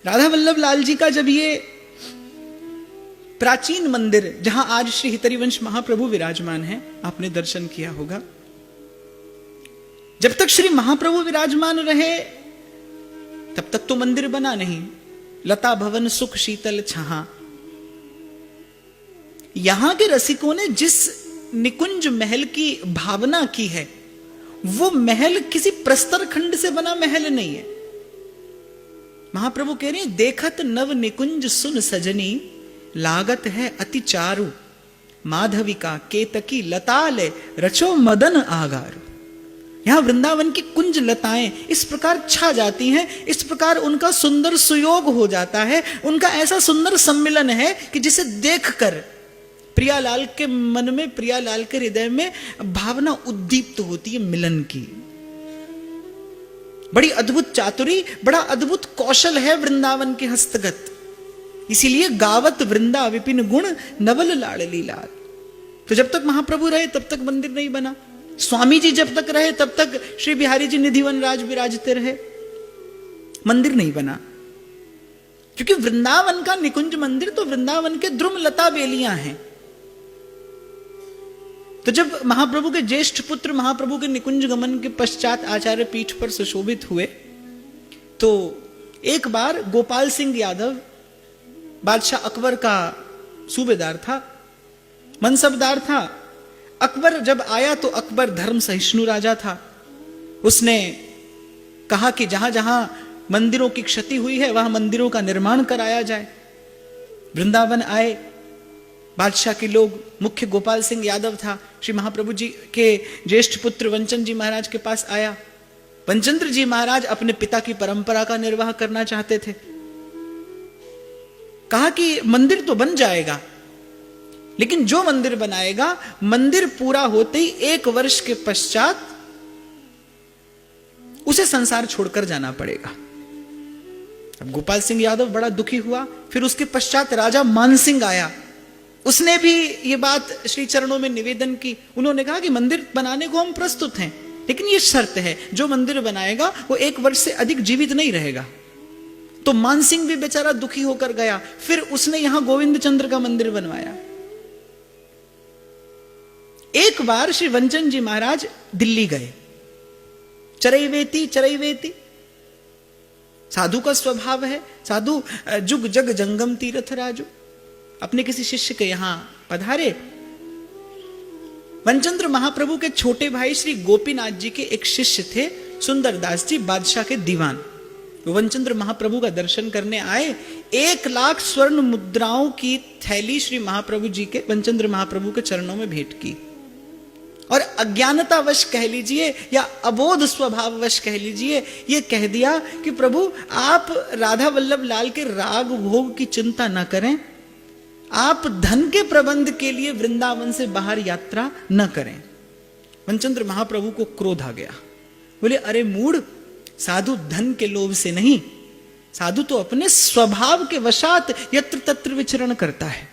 राधा वल्लभ लाल जी का जब ये प्राचीन मंदिर, जहां आज श्री हितरिवंश महाप्रभु विराजमान है, आपने दर्शन किया होगा, जब तक श्री महाप्रभु विराजमान रहे तब तक तो मंदिर बना नहीं। लता भवन सुख शीतल छहा। यहां के रसिकों ने जिस निकुंज महल की भावना की है, वो महल किसी प्रस्तर खंड से बना महल नहीं है। महाप्रभु कह रहे हैं, देखत नव निकुंज सुन सजनी, लागत है अति चारु, माधविका केतकी लताल रचो मदन आगारु। यहां वृंदावन की कुंज लताएं इस प्रकार छा जाती हैं, इस प्रकार उनका सुंदर सुयोग हो जाता है, उनका ऐसा सुंदर सम्मिलन है कि जिसे देखकर प्रियालाल के मन में, प्रियालाल के हृदय में भावना उद्दीप्त होती है मिलन की। बड़ी अद्भुत चातुरी, बड़ा अद्भुत कौशल है वृंदावन के हस्तगत। इसीलिए गावत वृंदा विपिन गुण नवल लाडली लाल। तो जब तक महाप्रभु रहे तब तक मंदिर नहीं बना, स्वामी जी जब तक रहे तब तक श्री बिहारी जी निधिवन राज विराजते रहे, मंदिर नहीं बना। क्योंकि वृंदावन का निकुंज मंदिर तो वृंदावन के द्रुम लता बेलियां हैं। तो जब महाप्रभु के ज्येष्ठ पुत्र महाप्रभु के निकुंज गमन के पश्चात आचार्य पीठ पर सुशोभित हुए, तो एक बार गोपाल सिंह यादव बादशाह अकबर का सूबेदार था, मनसबदार था। अकबर जब आया तो अकबर धर्म सहिष्णु राजा था। उसने कहा कि जहां जहां मंदिरों की क्षति हुई है वहां मंदिरों का निर्माण कराया जाए। वृंदावन आए बादशाह के लोग, मुख्य गोपाल सिंह यादव था, श्री महाप्रभु जी के ज्येष्ठ पुत्र वंचन जी महाराज के पास आया। वंचंद्र जी महाराज अपने पिता की परंपरा का निर्वाह करना चाहते थे। कहा कि मंदिर तो बन जाएगा, लेकिन जो मंदिर बनाएगा, मंदिर पूरा होते ही 1 वर्ष के पश्चात उसे संसार छोड़कर जाना पड़ेगा। अब गोपाल सिंह यादव बड़ा दुखी हुआ। फिर उसके पश्चात राजा मानसिंह आया, उसने भी ये बात श्री चरणों में निवेदन की। उन्होंने कहा कि मंदिर बनाने को हम प्रस्तुत हैं, लेकिन ये शर्त है, जो मंदिर बनाएगा वो 1 वर्ष से अधिक जीवित नहीं रहेगा। तो मानसिंह भी बेचारा दुखी होकर गया। फिर उसने यहां गोविंद चंद्र का मंदिर बनवाया। एक बार श्री वंचन जी महाराज दिल्ली गए, चरैवेती चरैवेती, साधु का स्वभाव है, साधु जुग जग जंगम तीर्थ राजू। अपने किसी शिष्य के यहां पधारे। वनचंद्र महाप्रभु के छोटे भाई श्री गोपीनाथ जी के एक शिष्य थे, सुंदरदास जी, बादशाह के दीवान। वनचंद्र महाप्रभु का दर्शन करने आए। 1 लाख स्वर्ण मुद्राओं की थैली श्री महाप्रभु जी के, वनचंद्र महाप्रभु के चरणों में भेंट की। और अज्ञानतावश कह लीजिए या अबोध स्वभाववश कह लीजिए, ये कह दिया कि प्रभु आप राधा वल्लभ लाल के राग भोग की चिंता न करें, आप धन के प्रबंध के लिए वृंदावन से बाहर यात्रा न करें। वनचंद्र महाप्रभु को क्रोध आ गया। बोले, अरे मूढ़, साधु धन के लोभ से नहीं, साधु तो अपने स्वभाव के वशात यत्र तत्र विचरण करता है।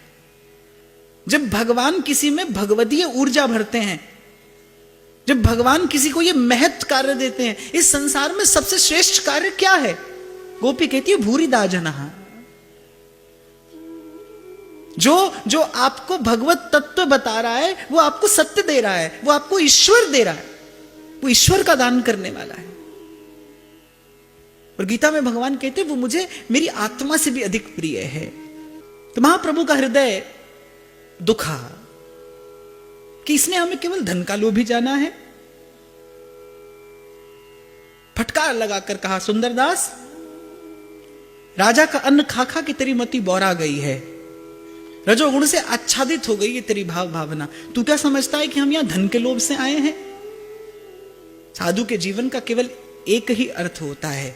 जब भगवान किसी में भगवदीय ऊर्जा भरते हैं, जब भगवान किसी को ये महत् कार्य देते हैं, इस संसार में सबसे श्रेष्ठ कार्य क्या है? गोपी कहती है भूरी दाजना। जो आपको भगवत तत्व बता रहा है, वो आपको सत्य दे रहा है, वो आपको ईश्वर दे रहा है, वो ईश्वर का दान करने वाला है। और गीता में भगवान कहते हैं वो मुझे मेरी आत्मा से भी अधिक प्रिय है। तो महाप्रभु का हृदय दुखा कि इसने हमें केवल धन का लोभी जाना है। फटकार लगाकर कहा, सुंदरदास, राजा का अन्न खा खा के तेरी मति बौरा गई है, रजोगुण से आच्छादित हो गई है तेरी भाव भावना। तू क्या समझता है कि हम यहां धन के लोभ से आए हैं? साधु के जीवन का केवल एक ही अर्थ होता है,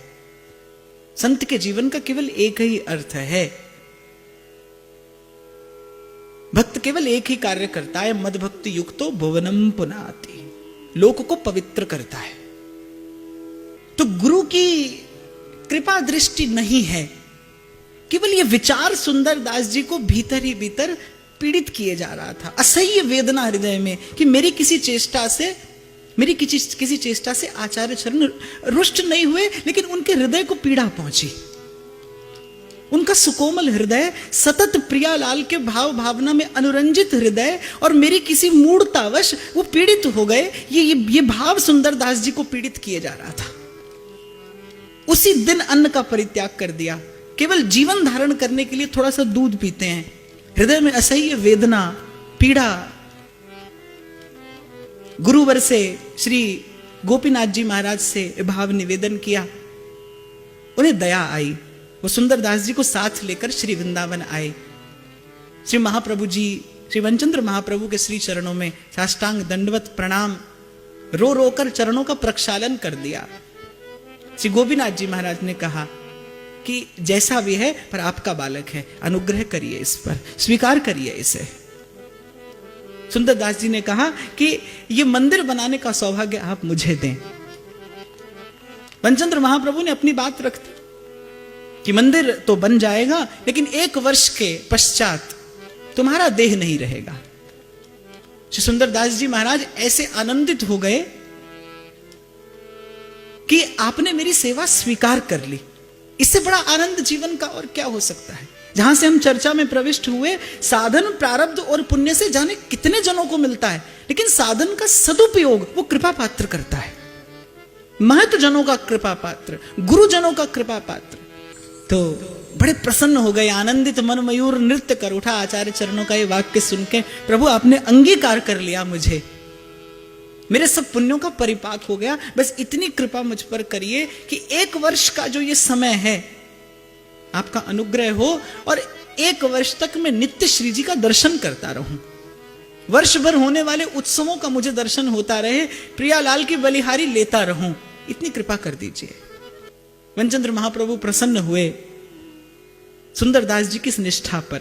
संत के जीवन का केवल एक ही अर्थ है। भक्त केवल एक ही कार्य करता है, मद भक्ति युक्तो भुवनम पुनाति, लोक को पवित्र करता है। तो गुरु की कृपा दृष्टि नहीं है, केवल ये विचार सुंदरदास जी को भीतर ही भीतर पीड़ित किए जा रहा था। असह्य वेदना हृदय में कि मेरी किसी चेष्टा से आचार्य चरण रुष्ट नहीं हुए, लेकिन उनके हृदय को पीड़ा पहुंची। उनका सुकोमल हृदय, सतत प्रियालाल के भाव भावना में अनुरंजित हृदय, और मेरी किसी मूढ़तावश वो पीड़ित हो गए। ये भाव सुंदरदास जी को पीड़ित किए जा रहा था। उसी दिन अन्न का परित्याग कर दिया, केवल जीवन धारण करने के लिए थोड़ा सा दूध पीते हैं। हृदय में असह्य वेदना, पीड़ा। गुरुवर से श्री गोपीनाथ जी महाराज से भाव निवेदन किया, उन्हें दया आई। वो सुंदरदास जी को साथ लेकर श्री वृंदावन आए। श्री महाप्रभु जी, श्री वनचंद्र महाप्रभु के श्री चरणों में साष्टांग दंडवत प्रणाम, रो रो कर चरणों का प्रक्षालन कर दिया। श्री गोपीनाथ जी महाराज ने कहा कि जैसा भी है पर आपका बालक है, अनुग्रह करिए इस पर, स्वीकार करिए इसे। सुंदरदास जी ने कहा कि ये मंदिर बनाने का सौभाग्य आप मुझे दें। वनचंद्र महाप्रभु ने अपनी बात रख दी कि मंदिर तो बन जाएगा, लेकिन 1 वर्ष के पश्चात तुम्हारा देह नहीं रहेगा। श्री सुंदरदास जी महाराज ऐसे आनंदित हो गए कि आपने मेरी सेवा स्वीकार कर ली। इससे बड़ा आनंद जीवन का और क्या हो सकता है। जहां से हम चर्चा में प्रविष्ट हुए, साधन प्रारब्ध और पुण्य से जाने कितने जनों को मिलता है, लेकिन साधन का सदुपयोग वो कृपा पात्र करता है। महत जनों का कृपा पात्र, गुरुजनों का कृपा पात्र। तो बड़े प्रसन्न हो गए, आनंदित मन मयूर नृत्य कर उठा। आचार्य चरणों का ये वाक्य सुन के, प्रभु आपने अंगीकार कर लिया मुझे, मेरे सब पुण्यों का परिपाक हो गया। बस इतनी कृपा मुझ पर करिए कि 1 वर्ष का जो ये समय है आपका अनुग्रह हो, और 1 वर्ष तक मैं नित्य श्री जी का दर्शन करता रहूं। वर्ष भर होने वाले उत्सवों का मुझे दर्शन होता रहे, प्रियालाल की बलिहारी लेता रहूं, इतनी कृपा कर दीजिए। वनचंद्र महाप्रभु प्रसन्न हुए सुंदरदास जी की इस निष्ठा पर।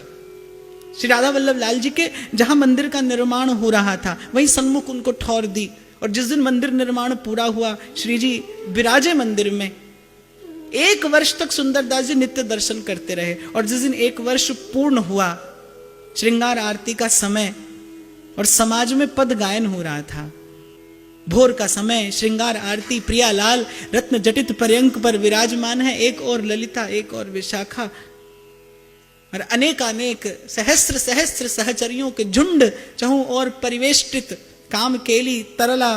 श्री राधा वल्लभ लाल जी के जहां मंदिर का निर्माण हो रहा था, वहीं सन्मुख उनको ठौर दी, और जिस दिन मंदिर निर्माण पूरा हुआ, श्री जी विराजे मंदिर में। 1 वर्ष तक सुंदरदास जी नित्य दर्शन करते रहे, और जिस दिन 1 वर्ष पूर्ण हुआ, श्रृंगार आरती का समय और समाज में पद गायन हो रहा था। भोर का समय, श्रृंगार आरती, प्रियालाल रत्न जटित पर्यंक पर विराजमान है, एक और ललिता, एक और विशाखा, और अनेकानेक सहस्त्र सहस्त्र सहचरियों के झुंड चहु और परिवेष्टित, काम केली तरला,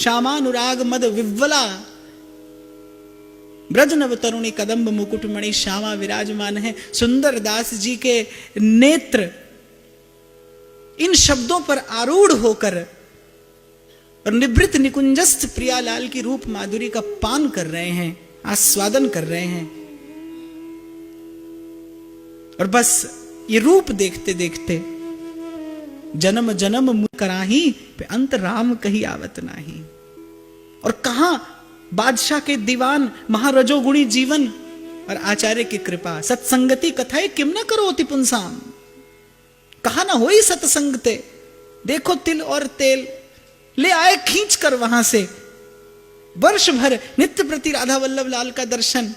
श्यामानुराग मद विव्वला, ब्रजनव तरुणी कदम्ब मुकुटमणि श्यामा विराजमान है। सुंदरदास जी के नेत्र इन शब्दों पर आरूढ़ होकर और निवृत्त निकुंजस्थ प्रियालाल की रूप माधुरी का पान कर रहे हैं, आस्वादन कर रहे हैं। और बस ये रूप देखते देखते जन्म जन्म मुझ कराही पे अंत राम कही आवत नाही। और कहां बादशाह के दीवान, महारजोगुणी जीवन और आचार्य की कृपा, सत्संगति कथाएं किम न करो अति पुंसाम, कहा ना होई सत्संगते, देखो तिल और तेल ले आए खींच कर वहां से। वर्ष भर नित्य प्रति राधा वल्लभ लाल का दर्शन,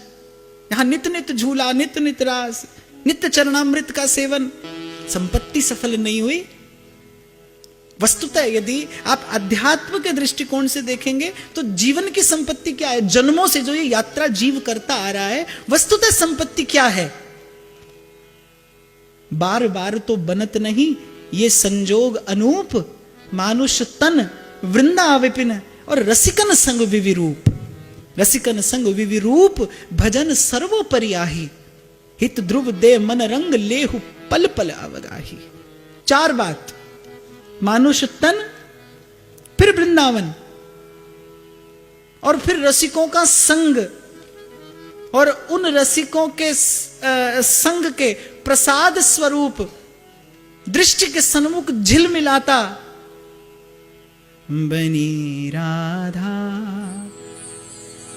यहां नित्य नित्य झूला, नित्य नित्य रास, नित्य चरणामृत का सेवन। संपत्ति सफल नहीं हुई। वस्तुतः यदि आप अध्यात्म के दृष्टिकोण से देखेंगे तो जीवन की संपत्ति क्या है? जन्मों से जो ये यात्रा जीव करता आ रहा है, वस्तुतः संपत्ति क्या है? बार बार तो बनत नहीं ये संजोग अनूप, मानुष तन वृंदा विपिन और रसिकन संग विविरूप। रसिकन संग विविरूप भजन सर्वोपरि आही, हित ध्रुव दे मन रंग लेहु पल पल अवगाही। 4 बात, मानुष तन, फिर वृंदावन, और फिर रसिकों का संग, और उन रसिकों के संग के प्रसाद स्वरूप दृष्टि के सन्मुख झिलमिलाता बनी राधा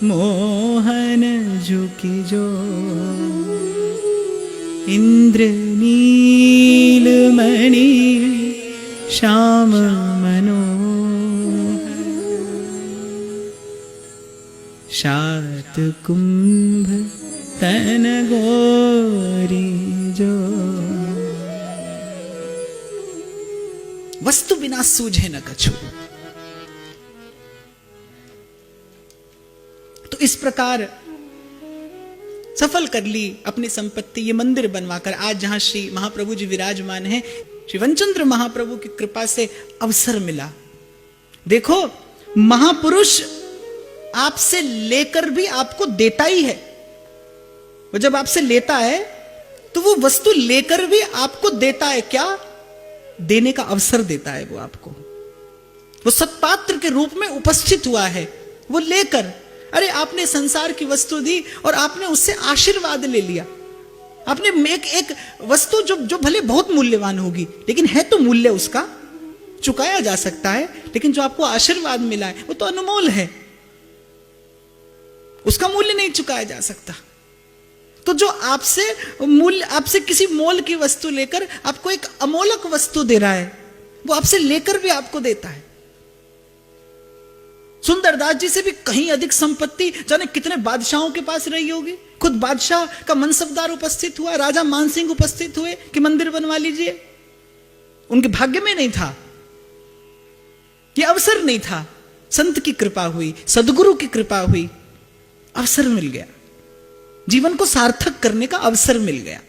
मोहन झुकी जो इंद्र नीलमणि श्याम मनोहर शात कुंभ तन गोरी जो। वस्तु बिना सूझे न कछु। तो इस प्रकार सफल कर ली अपनी संपत्ति, ये मंदिर बनवाकर आज जहां श्री महाप्रभु जी विराजमान हैं, श्री वनचंद्र महाप्रभु की कृपा से अवसर मिला। देखो, महापुरुष आपसे लेकर भी आपको देता ही है। वो जब आपसे लेता है तो वो वस्तु लेकर भी आपको देता है। क्या देने का अवसर देता है वो आपको। वो सत्पात्र के रूप में उपस्थित हुआ है, वो लेकर। अरे आपने संसार की वस्तु दी और आपने उससे आशीर्वाद ले लिया। आपने एक वस्तु जो भले बहुत मूल्यवान होगी, लेकिन है तो मूल्य उसका चुकाया जा सकता है, लेकिन जो आपको आशीर्वाद मिला है वो तो अनमोल है, उसका मूल्य नहीं चुकाया जा सकता। तो जो आपसे किसी मोल की वस्तु लेकर आपको एक अमोलक वस्तु दे रहा है, वो आपसे लेकर भी आपको देता है। सुंदरदास जी से भी कहीं अधिक संपत्ति जाने कितने बादशाहों के पास रही होगी। खुद बादशाह का मनसबदार उपस्थित हुआ, राजा मानसिंह उपस्थित हुए कि मंदिर बनवा लीजिए। उनके भाग्य में नहीं था, ये अवसर नहीं था। संत की कृपा हुई, सदगुरु की कृपा हुई, अवसर मिल गया, जीवन को सार्थक करने का अवसर मिल गया।